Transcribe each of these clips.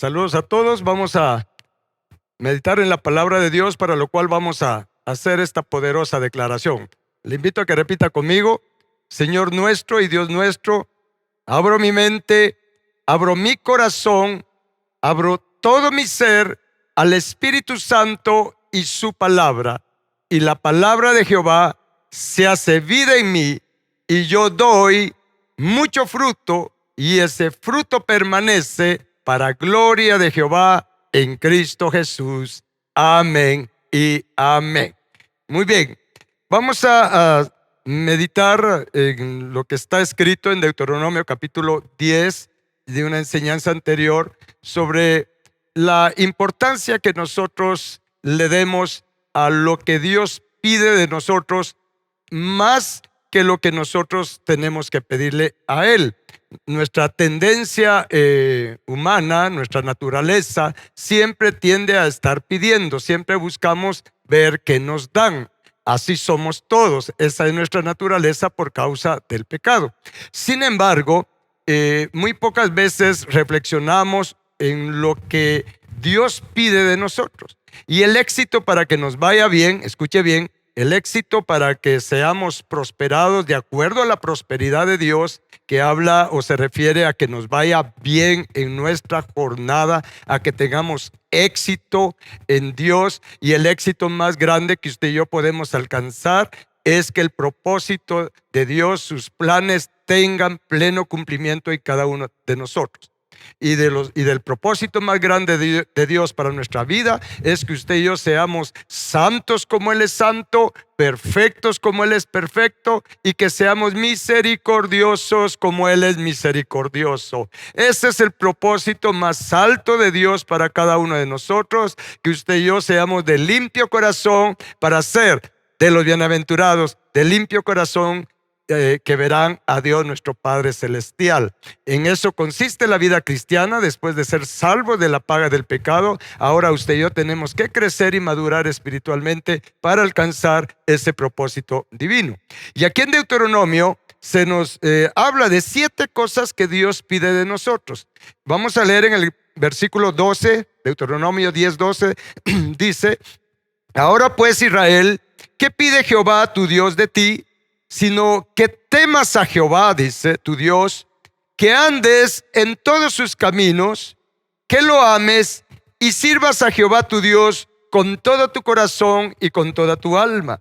Saludos a todos. Vamos a meditar en la palabra de Dios, para lo cual vamos a hacer esta poderosa declaración. Le invito a que repita conmigo: Señor nuestro y Dios nuestro, abro mi mente, abro mi corazón, abro todo mi ser al Espíritu Santo y su palabra, y la palabra de Jehová se hace vida en mí, y yo doy mucho fruto, y ese fruto permanece para gloria de Jehová en Cristo Jesús. Amén y amén. Muy bien, vamos a meditar en lo que está escrito en Deuteronomio capítulo 10, de una enseñanza anterior, sobre la importancia que nosotros le demos a lo que Dios pide de nosotros, más que lo que nosotros tenemos que pedirle a Él. Nuestra tendencia humana, nuestra naturaleza, siempre tiende a estar pidiendo, siempre buscamos ver qué nos dan. Así somos todos, esa es nuestra naturaleza por causa del pecado. Sin embargo, muy pocas veces reflexionamos en lo que Dios pide de nosotros. Y el éxito para que nos vaya bien, escuche bien, el éxito para que seamos prosperados de acuerdo a la prosperidad de Dios, que habla o se refiere a que nos vaya bien en nuestra jornada, a que tengamos éxito en Dios. Y el éxito más grande que usted y yo podemos alcanzar es que el propósito de Dios, sus planes, tengan pleno cumplimiento en cada uno de nosotros. Y del propósito más grande de Dios para nuestra vida es que usted y yo seamos santos como Él es santo, perfectos como Él es perfecto, y que seamos misericordiosos como Él es misericordioso. Ese es el propósito más alto de Dios para cada uno de nosotros, que usted y yo seamos de limpio corazón, para ser de los bienaventurados de limpio corazón, que verán a Dios nuestro Padre Celestial. En eso consiste la vida cristiana. Después de ser salvos de la paga del pecado, ahora usted y yo tenemos que crecer y madurar espiritualmente para alcanzar ese propósito divino. Y aquí en Deuteronomio se nos habla de 7 cosas que Dios pide de nosotros. Vamos a leer en el versículo 12, Deuteronomio 10:12, dice: ahora pues, Israel, ¿qué pide Jehová tu Dios de ti? Sino que temas a Jehová, dice tu Dios, que andes en todos sus caminos, que lo ames y sirvas a Jehová tu Dios con todo tu corazón y con toda tu alma,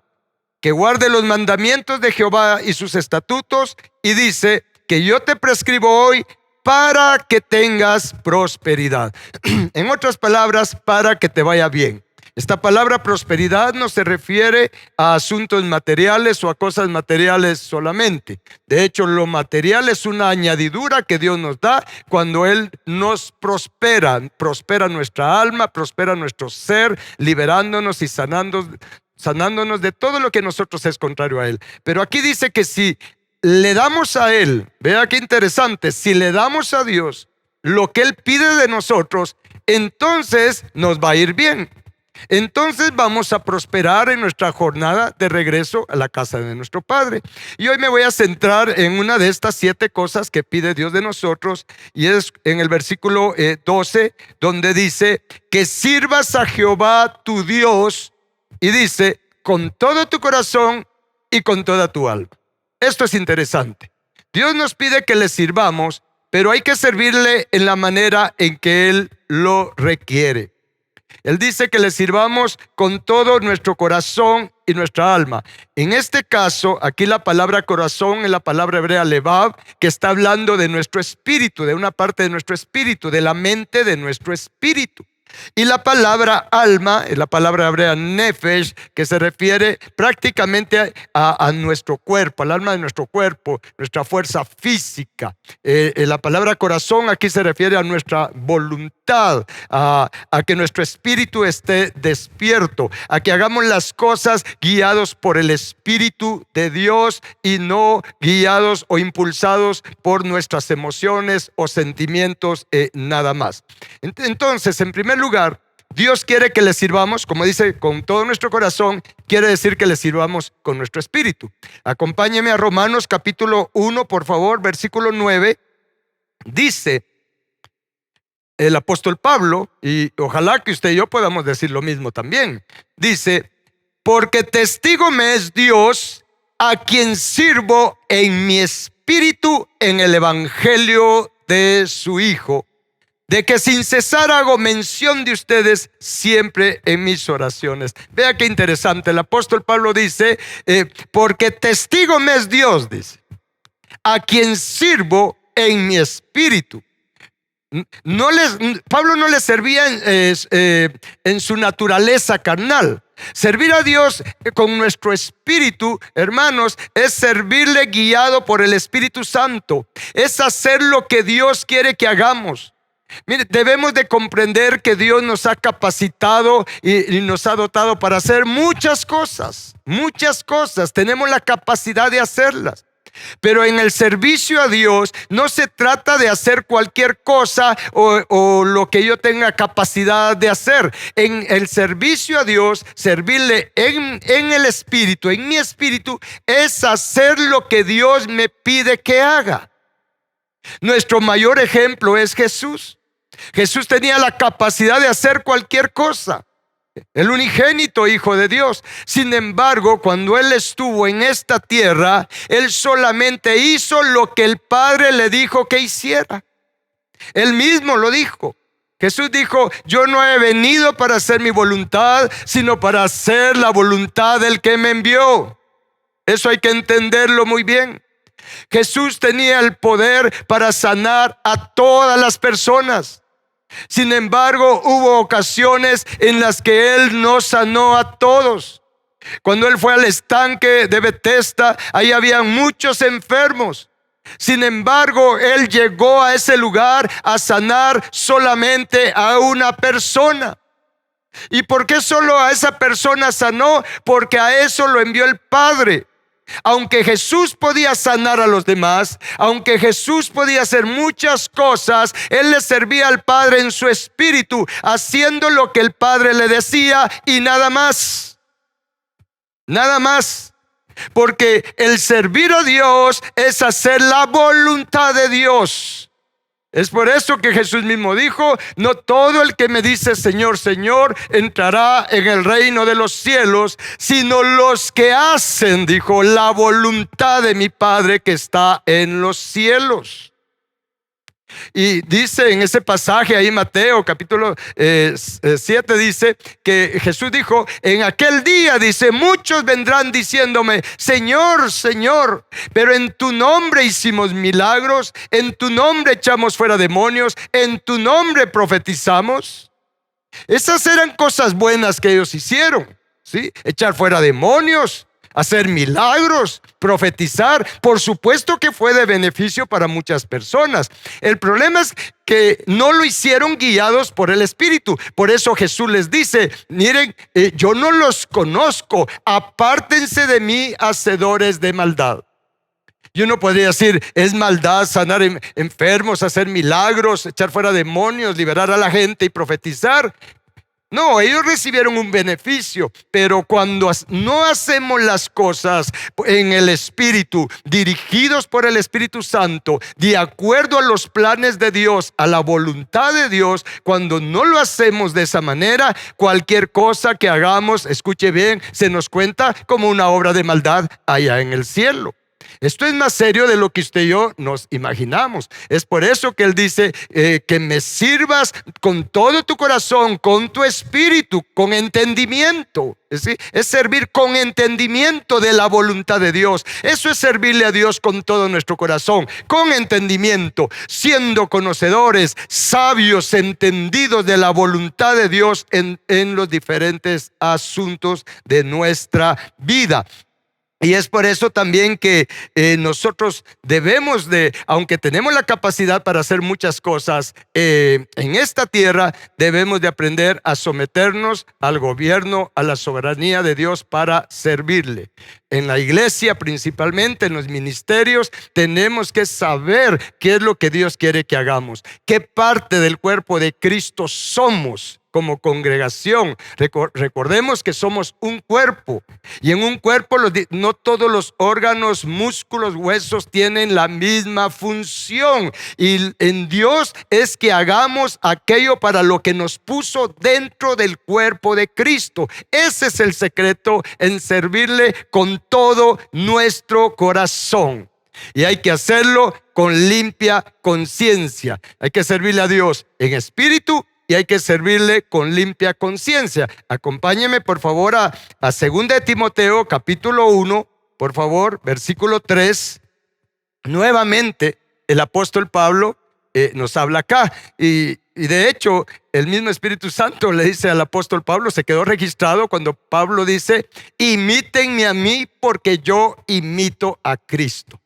que guarde los mandamientos de Jehová y sus estatutos, y dice que yo te prescribo hoy para que tengas prosperidad. En otras palabras, para que te vaya bien. Esta palabra prosperidad no se refiere a asuntos materiales o a cosas materiales solamente. De hecho, lo material es una añadidura que Dios nos da cuando Él nos prospera. Prospera nuestra alma, prospera nuestro ser, liberándonos y sanándonos de todo lo que nosotros es contrario a Él. Pero aquí dice que si le damos a Él, vea qué interesante, si le damos a Dios lo que Él pide de nosotros, entonces nos va a ir bien. Entonces vamos a prosperar en nuestra jornada de regreso a la casa de nuestro Padre. Y hoy me voy a centrar en una de estas 7 cosas que pide Dios de nosotros, y es en el versículo 12, donde dice que sirvas a Jehová tu Dios, y dice con todo tu corazón y con toda tu alma. Esto es interesante. Dios nos pide que le sirvamos, pero hay que servirle en la manera en que Él lo requiere. Él dice que le sirvamos con todo nuestro corazón y nuestra alma. En este caso, aquí la palabra corazón es la palabra hebrea levav, que está hablando de nuestro espíritu, de una parte de nuestro espíritu, de la mente de nuestro espíritu. Y la palabra alma es la palabra hebrea nefesh, que se refiere prácticamente a nuestro cuerpo, al alma de nuestro cuerpo, nuestra fuerza física. La palabra corazón aquí se refiere a nuestra voluntad, a que nuestro espíritu esté despierto, a que hagamos las cosas guiados por el Espíritu de Dios y no guiados o impulsados por nuestras emociones o sentimientos, nada más. Entonces, en primer lugar, Dios quiere que le sirvamos, como dice, con todo nuestro corazón. Quiere decir que le sirvamos con nuestro espíritu. Acompáñeme a Romanos capítulo 1, por favor, versículo 9. Dice: el apóstol Pablo, y ojalá que usted y yo podamos decir lo mismo también. Dice, porque testigo me es Dios, a quien sirvo en mi espíritu en el evangelio de su Hijo, de que sin cesar hago mención de ustedes siempre en mis oraciones. Vea qué interesante. El apóstol Pablo dice, porque testigo me es Dios, dice, a quien sirvo en mi espíritu. Pablo no le servía en su naturaleza carnal. Servir a Dios con nuestro espíritu, hermanos, es servirle guiado por el Espíritu Santo. Es hacer lo que Dios quiere que hagamos. Mire, debemos de comprender que Dios nos ha capacitado y nos ha dotado para hacer muchas cosas. Muchas cosas. Tenemos la capacidad de hacerlas. Pero en el servicio a Dios no se trata de hacer cualquier cosa o lo que yo tenga capacidad de hacer. En el servicio a Dios, servirle en el espíritu, en mi espíritu, es hacer lo que Dios me pide que haga. Nuestro mayor ejemplo es Jesús. Jesús tenía la capacidad de hacer cualquier cosa. El unigénito Hijo de Dios. Sin embargo, cuando Él estuvo en esta tierra, Él solamente hizo lo que el Padre le dijo que hiciera. Él mismo lo dijo. Jesús dijo, yo no he venido para hacer mi voluntad, sino para hacer la voluntad del que me envió. Eso hay que entenderlo muy bien. Jesús tenía el poder para sanar a todas las personas. Sin embargo, hubo ocasiones en las que Él no sanó a todos. Cuando Él fue al estanque de Betesda, ahí habían muchos enfermos. Sin embargo, Él llegó a ese lugar a sanar solamente a una persona. ¿Y por qué solo a esa persona sanó? Porque a eso lo envió el Padre. Aunque Jesús podía sanar a los demás, aunque Jesús podía hacer muchas cosas, Él le servía al Padre en su espíritu, haciendo lo que el Padre le decía y nada más. Nada más. Porque el servir a Dios es hacer la voluntad de Dios. Es por eso que Jesús mismo dijo, no todo el que me dice Señor, Señor, entrará en el reino de los cielos, sino los que hacen, dijo, la voluntad de mi Padre que está en los cielos. Y dice en ese pasaje ahí, Mateo capítulo 7, dice que Jesús dijo, en aquel día, dice, muchos vendrán diciéndome, Señor, Señor, pero en tu nombre hicimos milagros, en tu nombre echamos fuera demonios, en tu nombre profetizamos. Esas eran cosas buenas que ellos hicieron, ¿sí? Echar fuera demonios, hacer milagros, profetizar. Por supuesto que fue de beneficio para muchas personas. El problema es que no lo hicieron guiados por el Espíritu. Por eso Jesús les dice, miren, yo no los conozco, apártense de mí, hacedores de maldad. Y uno podría decir, es maldad sanar enfermos, hacer milagros, echar fuera demonios, liberar a la gente y profetizar. No, ellos recibieron un beneficio, pero cuando no hacemos las cosas en el Espíritu, dirigidos por el Espíritu Santo, de acuerdo a los planes de Dios, a la voluntad de Dios, cuando no lo hacemos de esa manera, cualquier cosa que hagamos, escuche bien, se nos cuenta como una obra de maldad allá en el cielo. Esto es más serio de lo que usted y yo nos imaginamos. Es por eso que Él dice que me sirvas con todo tu corazón, con tu espíritu, con entendimiento. Es servir con entendimiento de la voluntad de Dios. Eso es servirle a Dios con todo nuestro corazón, con entendimiento, siendo conocedores, sabios, entendidos de la voluntad de Dios en los diferentes asuntos de nuestra vida. Y es por eso también que nosotros debemos de, aunque tenemos la capacidad para hacer muchas cosas en esta tierra, debemos de aprender a someternos al gobierno, a la soberanía de Dios para servirle. En la iglesia, principalmente en los ministerios, tenemos que saber qué es lo que Dios quiere que hagamos, qué parte del cuerpo de Cristo somos. como congregación. Recordemos que somos un cuerpo, y en un cuerpo no todos los órganos, músculos, huesos tienen la misma función, y en Dios es que hagamos aquello para lo que nos puso dentro del cuerpo de Cristo. Ese es el secreto, en servirle con todo nuestro corazón. Y hay que hacerlo con limpia conciencia. Hay que servirle a Dios en espíritu y hay que servirle con limpia conciencia. Acompáñeme por favor a 2 de Timoteo capítulo 1, por favor, versículo 3. Nuevamente el apóstol Pablo nos habla acá, y de hecho el mismo Espíritu Santo le dice al apóstol Pablo, se quedó registrado cuando Pablo dice: imítenme a mí porque yo imito a Cristo.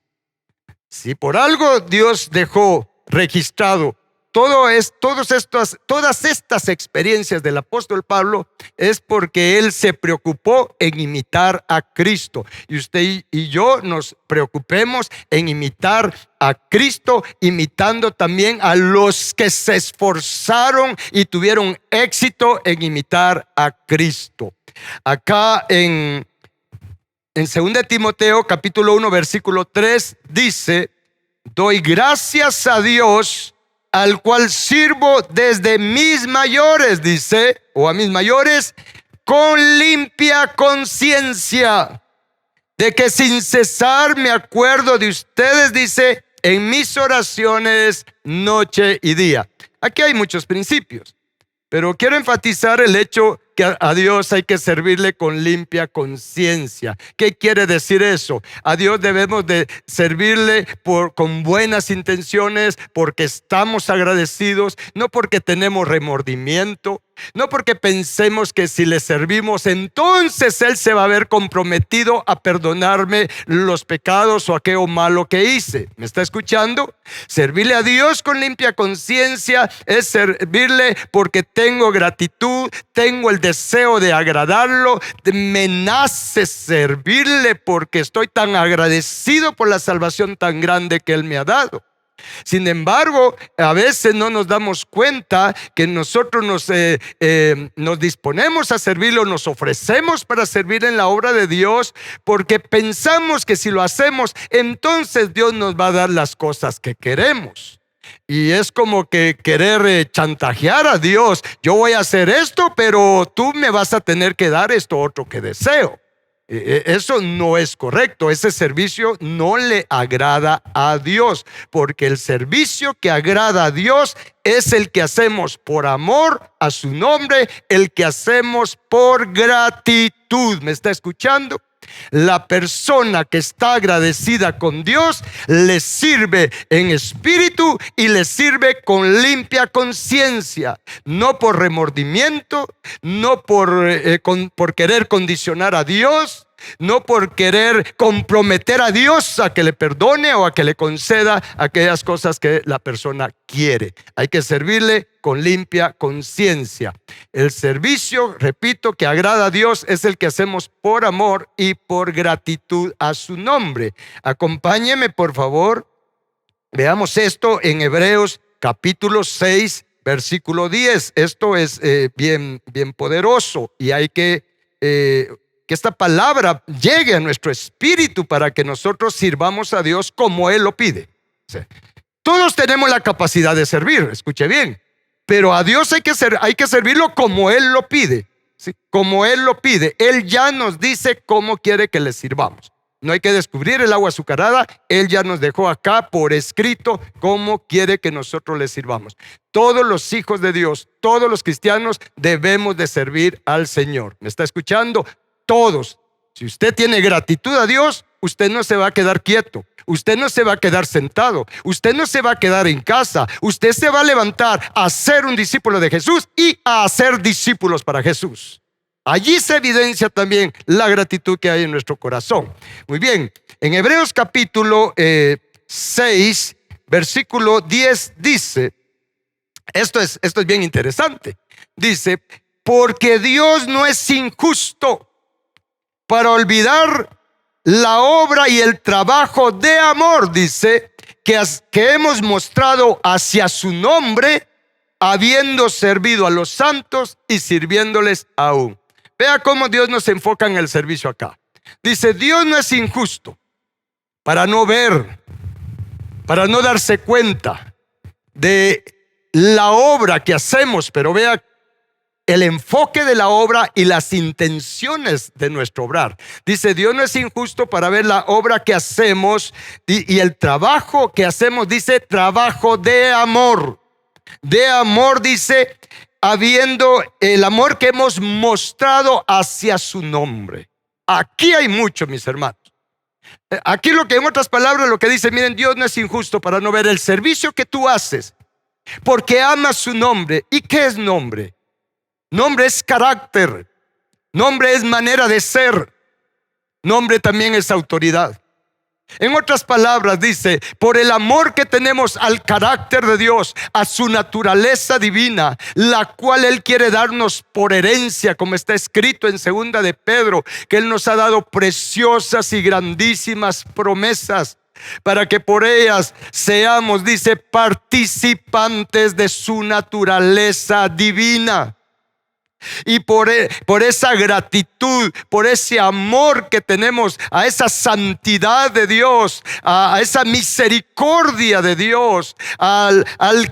Si por algo Dios dejó registrado todas estas experiencias del apóstol Pablo, es porque él se preocupó en imitar a Cristo. Y usted y yo nos preocupemos en imitar a Cristo, imitando también a los que se esforzaron y tuvieron éxito en imitar a Cristo. Acá en 2 Timoteo capítulo 1 versículo 3 dice: doy gracias a Dios, al cual sirvo desde mis mayores, dice, o a mis mayores, con limpia conciencia, de que sin cesar me acuerdo de ustedes, dice, en mis oraciones noche y día. Aquí hay muchos principios, pero quiero enfatizar el hecho que a Dios hay que servirle con limpia conciencia. ¿Qué quiere decir eso? A Dios debemos de servirle con buenas intenciones, porque estamos agradecidos, no porque tenemos remordimiento, no porque pensemos que si le servimos entonces Él se va a ver comprometido a perdonarme los pecados o aquello malo que hice. ¿Me está escuchando? Servirle a Dios con limpia conciencia es servirle porque tengo gratitud, tengo el deseo de agradarlo, me nace servirle porque estoy tan agradecido por la salvación tan grande que Él me ha dado. Sin embargo, a veces no nos damos cuenta que nosotros nos disponemos a servirlo, nos ofrecemos para servir en la obra de Dios, porque pensamos que si lo hacemos, entonces Dios nos va a dar las cosas que queremos. Y es como que querer chantajear a Dios: yo voy a hacer esto, pero tú me vas a tener que dar esto otro que deseo. Eso no es correcto. Ese servicio no le agrada a Dios, porque el servicio que agrada a Dios es el que hacemos por amor a su nombre, el que hacemos por gratitud. ¿Me está escuchando? La persona que está agradecida con Dios le sirve en espíritu y le sirve con limpia conciencia, no por remordimiento, no por querer condicionar a Dios, no por querer comprometer a Dios a que le perdone o a que le conceda aquellas cosas que la persona quiere. Hay que servirle con limpia conciencia. El servicio, repito, que agrada a Dios es el que hacemos por amor y por gratitud a su nombre. Acompáñeme por favor, veamos esto en Hebreos capítulo 6 versículo 10. Esto es bien poderoso, y hay que esta palabra llegue a nuestro espíritu para que nosotros sirvamos a Dios como Él lo pide. Todos tenemos la capacidad de servir, escuche bien, pero a Dios hay que servirlo como Él lo pide, ¿sí? Como Él lo pide. Él ya nos dice cómo quiere que le sirvamos. No hay que descubrir el agua azucarada. Él ya nos dejó acá por escrito cómo quiere que nosotros le sirvamos. Todos los hijos de Dios, todos los cristianos debemos de servir al Señor. ¿Me está escuchando? Todos. Si usted tiene gratitud a Dios, usted no se va a quedar quieto, usted no se va a quedar sentado, usted no se va a quedar en casa, usted se va a levantar a ser un discípulo de Jesús y a hacer discípulos para Jesús. Allí se evidencia también la gratitud que hay en nuestro corazón. Muy bien, en Hebreos capítulo 6 versículo 10 dice, esto es bien interesante, dice: porque Dios no es injusto para olvidar la obra y el trabajo de amor, dice, que hemos mostrado hacia su nombre habiendo servido a los santos y sirviéndoles aún. Vea cómo Dios nos enfoca en el servicio acá. Dice, Dios no es injusto para no ver, para no darse cuenta de la obra que hacemos, pero vea el enfoque de la obra y las intenciones de nuestro obrar. Dice, Dios no es injusto para ver la obra que hacemos y el trabajo que hacemos. Dice, trabajo de amor. De amor, dice, habiendo el amor que hemos mostrado hacia su nombre. Aquí hay mucho, mis hermanos. Aquí lo que, en otras palabras, lo que dice, miren, Dios no es injusto para no ver el servicio que tú haces, porque amas su nombre. ¿Y qué es nombre? Nombre es carácter, nombre es manera de ser, nombre también es autoridad. En otras palabras dice, por el amor que tenemos al carácter de Dios, a su naturaleza divina, la cual Él quiere darnos por herencia, como está escrito en 2 de Pedro, que Él nos ha dado preciosas y grandísimas promesas, para que por ellas seamos, dice, participantes de su naturaleza divina. Y por esa gratitud, por ese amor que tenemos a esa santidad de Dios, a esa misericordia de Dios, al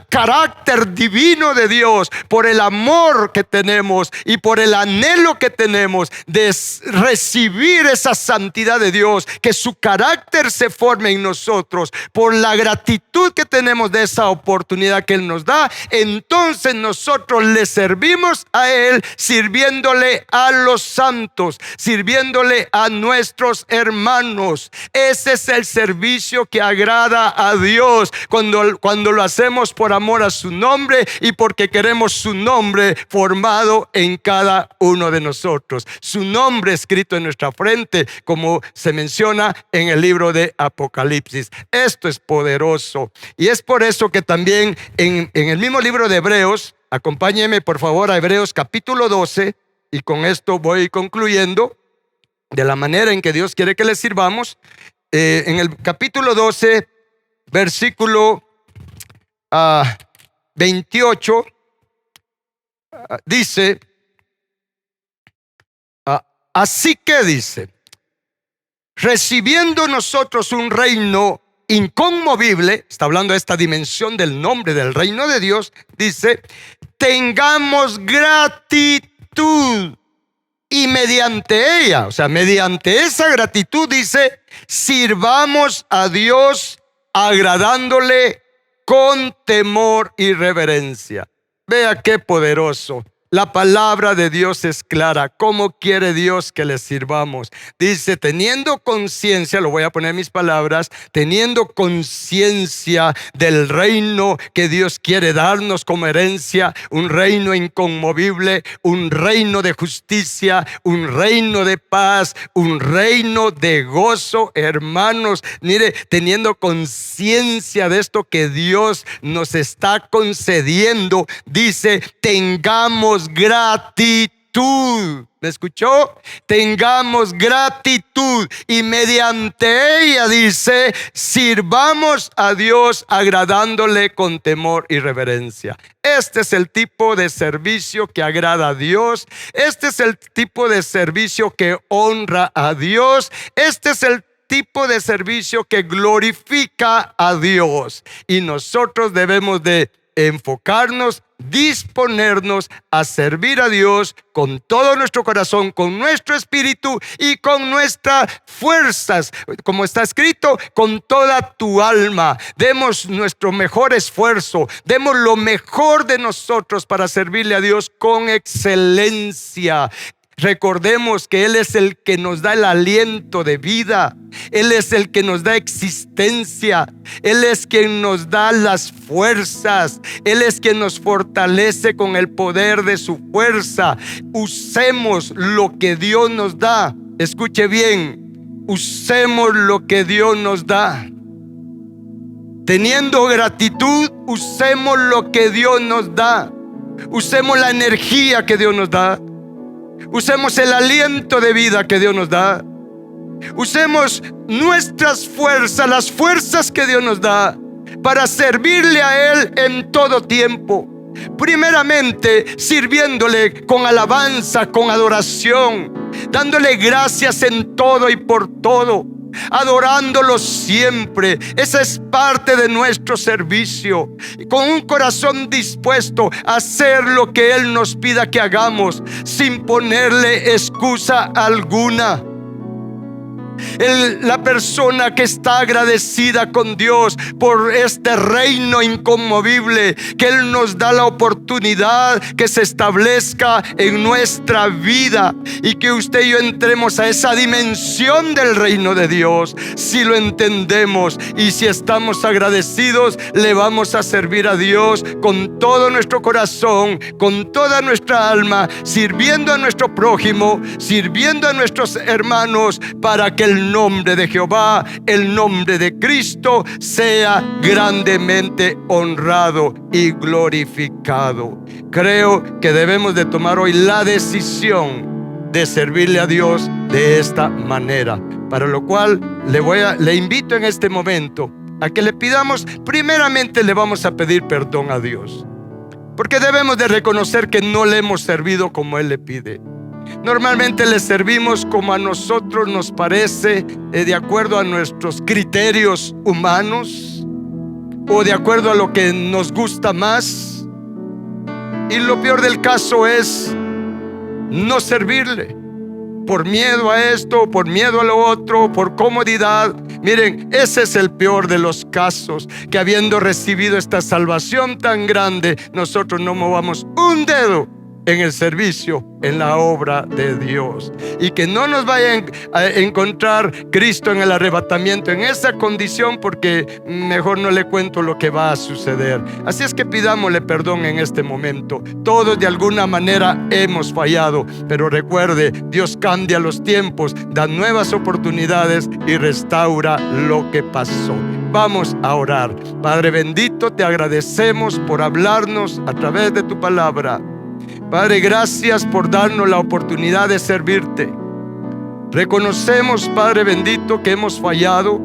carácter divino de Dios, por el amor que tenemos y por el anhelo que tenemos de recibir esa santidad de Dios, que su carácter se forme en nosotros, por la gratitud que tenemos de esa oportunidad que Él nos da, entonces nosotros le servimos a Él, sirviéndole a los santos, sirviéndole a nuestros hermanos. Ese es el servicio que agrada a Dios cuando lo hacemos por amor a su nombre y porque queremos su nombre formado en cada uno de nosotros, su nombre escrito en nuestra frente, como se menciona en el libro de Apocalipsis. Esto es poderoso, y es por eso que también en el mismo libro de Hebreos, acompáñeme por favor a Hebreos capítulo 12, y con esto voy concluyendo de la manera en que Dios quiere que le sirvamos. En el capítulo 12, versículo 28, dice, así que dice, recibiendo nosotros un reino inconmovible, está hablando de esta dimensión del nombre del reino de Dios, dice, tengamos gratitud y mediante ella, o sea, mediante esa gratitud, dice, sirvamos a Dios agradándole con temor y reverencia. Vea qué poderoso. La palabra de Dios es clara. ¿Cómo quiere Dios que le sirvamos? Dice, teniendo conciencia, lo voy a poner en mis palabras, teniendo conciencia del reino que Dios quiere darnos como herencia, un reino inconmovible, un reino de justicia, un reino de paz, un reino de gozo, hermanos. Mire, teniendo conciencia de esto que Dios nos está concediendo, dice, tengamos gratitud. ¿Me escuchó? Tengamos gratitud y mediante ella, dice, sirvamos a Dios agradándole con temor y reverencia. Este es el tipo de servicio que agrada a Dios. Este es el tipo de servicio que honra a Dios. Este es el tipo de servicio que glorifica a Dios. Y nosotros debemos de enfocarnos, disponernos a servir a Dios con todo nuestro corazón, con nuestro espíritu y con nuestras fuerzas, como está escrito, con toda tu alma. Demos nuestro mejor esfuerzo, demos lo mejor de nosotros para servirle a Dios con excelencia. Recordemos que Él es el que nos da el aliento de vida. Él es el que nos da existencia. Él es quien nos da las fuerzas. Él es quien nos fortalece con el poder de su fuerza. Usemos lo que Dios nos da. Escuche bien. Usemos lo que Dios nos da. Teniendo gratitud, usemos lo que Dios nos da. Usemos la energía que Dios nos da. Usemos el aliento de vida que Dios nos da. Usemos nuestras fuerzas, las fuerzas que Dios nos da, para servirle a Él en todo tiempo. Primeramente, sirviéndole con alabanza, con adoración, dándole gracias en todo y por todo, adorándolo siempre. Esa es parte de nuestro servicio, con un corazón dispuesto a hacer lo que Él nos pida que hagamos, sin ponerle excusa alguna. La persona que está agradecida con Dios por este reino inconmovible que Él nos da la oportunidad que se establezca en nuestra vida, y que usted y yo entremos a esa dimensión del reino de Dios. Si lo entendemos y si estamos agradecidos, le vamos a servir a Dios con todo nuestro corazón, con toda nuestra alma, sirviendo a nuestro prójimo, sirviendo a nuestros hermanos, para que el nombre de Jehová, el nombre de Cristo, sea grandemente honrado y glorificado. Creo que debemos de tomar hoy la decisión de servirle a Dios de esta manera, para lo cual le invito en este momento a que le pidamos. Primeramente le vamos a pedir perdón a Dios, porque debemos de reconocer que no le hemos servido como Él le pide. Normalmente le servimos como a nosotros nos parece, de acuerdo a nuestros criterios humanos o de acuerdo a lo que nos gusta más. Y lo peor del caso es no servirle por miedo a esto, por miedo a lo otro, por comodidad. Miren, ese es el peor de los casos, que habiendo recibido esta salvación tan grande, nosotros no movamos un dedo en el servicio, en la obra de Dios, y que no nos vaya a encontrar Cristo en el arrebatamiento en esa condición, porque mejor no le cuento lo que va a suceder. Así es que pidámosle perdón en este momento. Todos de alguna manera hemos fallado, pero recuerde, Dios cambia los tiempos, da nuevas oportunidades y restaura lo que pasó. Vamos a orar. Padre bendito, te agradecemos por hablarnos a través de tu palabra. Padre, gracias por darnos la oportunidad de servirte. Reconocemos, Padre bendito, que hemos fallado.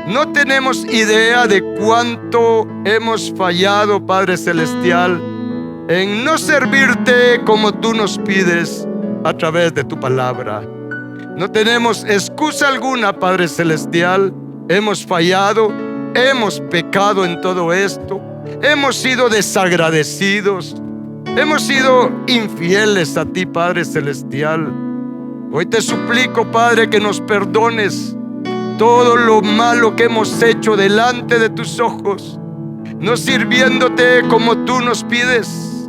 No tenemos idea de cuánto hemos fallado, Padre celestial, en no servirte como tú nos pides a través de tu palabra. No tenemos excusa alguna, Padre celestial. Hemos fallado, hemos pecado en todo esto, hemos sido desagradecidos, hemos sido infieles a ti, Padre celestial. Hoy te suplico, Padre, que nos perdones todo lo malo que hemos hecho delante de tus ojos, no sirviéndote como tú nos pides.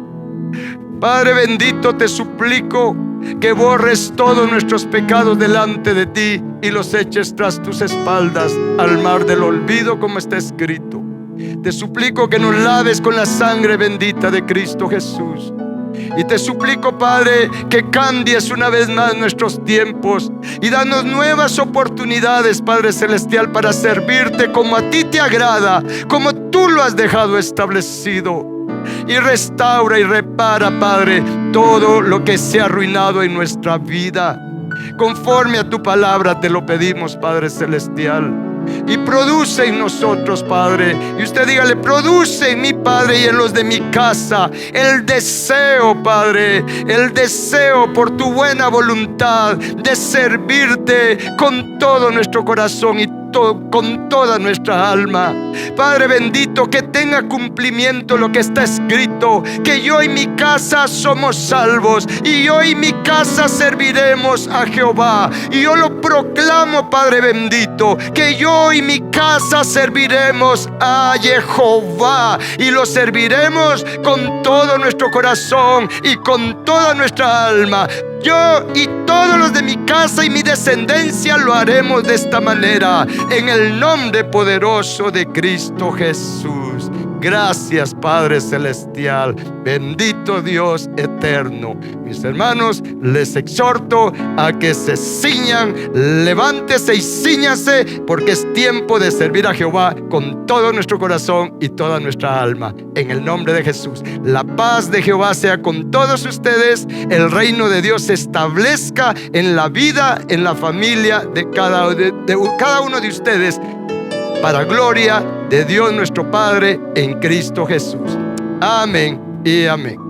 Padre bendito, te suplico que borres todos nuestros pecados delante de ti y los eches tras tus espaldas al mar del olvido, como está escrito. Te suplico que nos laves con la sangre bendita de Cristo Jesús. Y te suplico, Padre, que cambies una vez más nuestros tiempos y danos nuevas oportunidades, Padre celestial, para servirte como a ti te agrada, como tú lo has dejado establecido. Y restaura y repara, Padre, todo lo que se ha arruinado en nuestra vida. Conforme a tu palabra te lo pedimos, Padre celestial. Y produce en nosotros, Padre, y usted dígale: produce en mi Padre y en los de mi casa el deseo, Padre, el deseo por tu buena voluntad de servirte con todo nuestro corazón y con toda nuestra alma. Padre bendito, que tenga cumplimiento lo que está escrito, que yo y mi casa somos salvos, y yo y mi casa serviremos a Jehová. Y yo lo proclamo, Padre bendito, que yo y mi casa serviremos a Jehová, y lo serviremos con todo nuestro corazón y con toda nuestra alma. Yo y todos los de mi casa y mi descendencia lo haremos de esta manera, en el nombre poderoso de Cristo Jesús. Gracias, Padre celestial, bendito Dios eterno. Mis hermanos, les exhorto a que se ciñan, levántese y cíñase, porque es tiempo de servir a Jehová con todo nuestro corazón y toda nuestra alma. En el nombre de Jesús, la paz de Jehová sea con todos ustedes. El reino de Dios se establezca en la vida, en la familia de cada uno de ustedes, para gloria de Dios nuestro Padre en Cristo Jesús. Amén y amén.